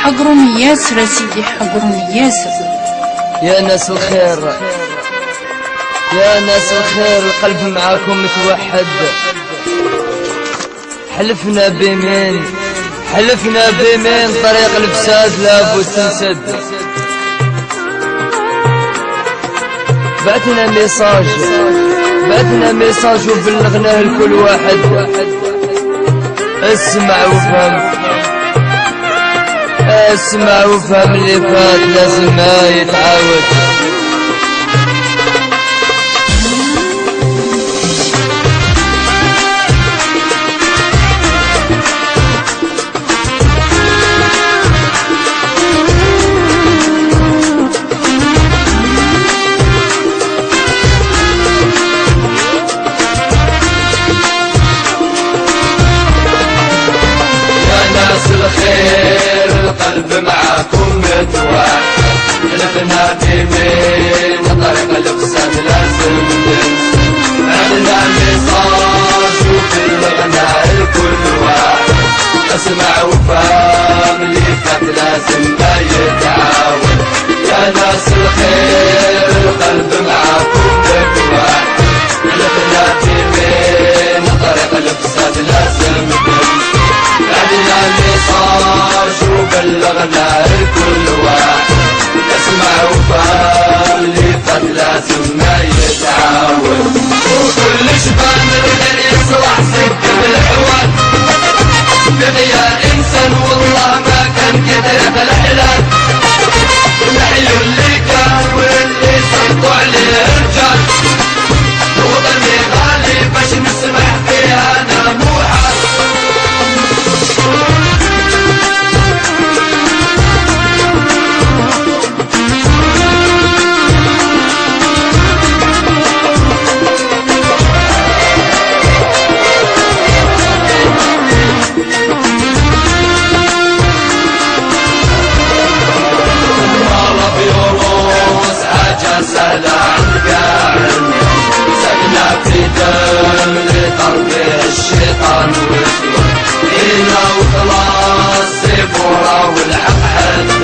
حقروني ياسر يا سيدي، حقروني ياسر. يا ناس الخير، يا ناس الخير، القلب معاكم متوحد. حلفنا بيمين، حلفنا بيمين، طريق الفساد لابد تنسد. بعتنا ميساج، بعتنا ميساج وبلغناه لكل واحد. اسمع وفهم، اسمع وفهم، اللي فات لازم ما يتعاود. الخير القلب معاكم متوحد. حلفنا بيمين طريق الفساد لازم ننسى. عندنا ميساج وبلغنا لكل واحد. اسمع وفهم، اللي فات لازم ما يتعاود. يا ناس الخير القلب معاكم متوحد. حلفنا بيمين طريق الفساد لازم ننسى. عندنا ميساج وبلغنا لكل واحد. اسمع وفهم، اللي فات لازم ما يتعاود. وكل شبان الغير يصلح سكة بالحوال. بغيا انسان والله ما كان قدر بالحلال. نحيوا اللي كان واللي سلطوا عليه رجال. وطني غالي باش نسمح فيها انا مو حال. سهلة عالقاعد. سكنة في دم لطربه الشيطان وسوى. هنا وخلاص سيبورا والحق حدم.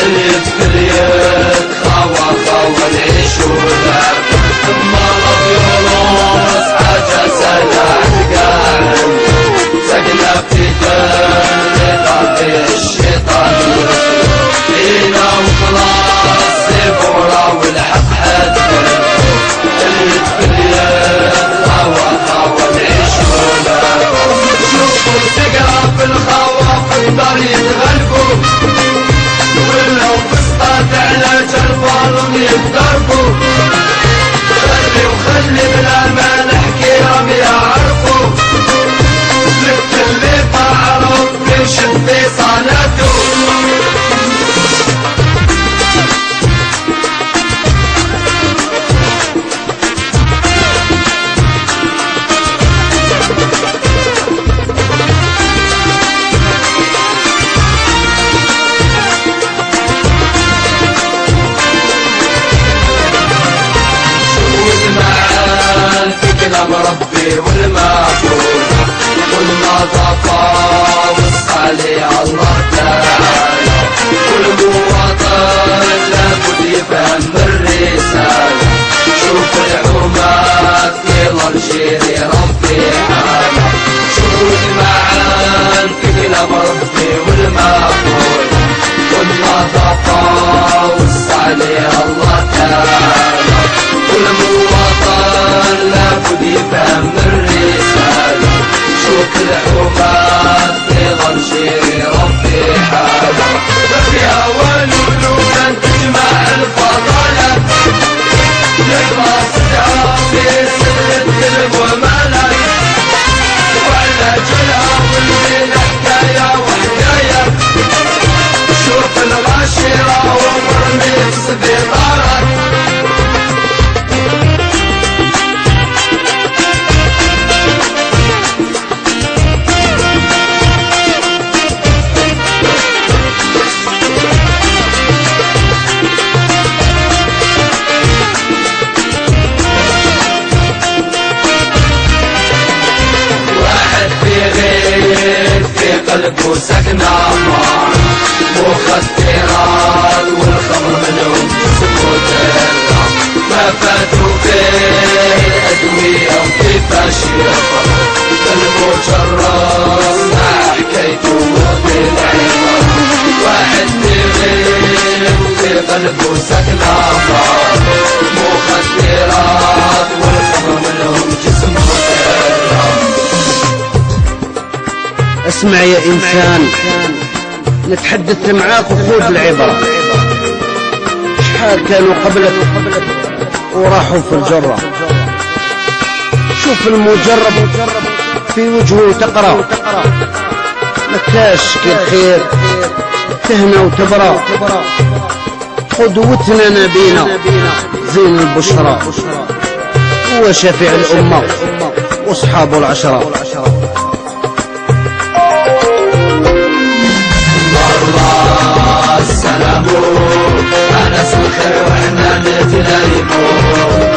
اللي يذكر يتخاوى خاوى نعيش ولعب. مرض يونس حاجة سهلة عالقاعد. سكنة في دم لطربه الشيطان وسوى. هنا وخلاص سيبورا والحق حدم. اللي يتفليت خاوى خاوى نعيش ولعب. شوفوا تقرا في الخواف اقدر يتغلبوا. ولو فسطات على جربان يتضربوا. خلي وخلي بلا ما نحكي راهم يعرفوا. لك اللي طاع ربي شفي صلاته. كلام ربي والمعقول والنظافة والصالح الله تعالى. كل مواطن لابد يفهم الرسالة. شوف الحومات في الجيري ربي حالة. شوف معان في كلام ربي والمعقول والنظافة والصالح الله تعالى. كل مواطن لابد يفهم الرسالة. شوف الحكومات في ضرشي ربي حالة. فيها ولولولا تجمع الفضايا. يقرا صدها في سر الكذب ومالك. وعلى جلها والليل حكاية وحكاية. شوف الغاشرة ومرمي في سبيطارك. قلبه سكن عمار مخدرات والخمر منهم جسمه درة ما فاتوا فيه الأدوية وكيفاش يفر المجرد مع حكايته بالعبر واحد يغيب في قلبه سكن عمار مخدرات والخمر منهم جسمه درة. اسمع يا إنسان، نتحدث معاك وخذ العبرة. شحال كانوا قبلك وراحوا في الجرة، شوف المجرب في وجهه تقرأ مكاش كالخير تهنى وتبرى قدوتنا نبينا زين البشرى هو شفيع الأمة واصحابه العشرة. السلام أنس الخير وإحنا نتلايمو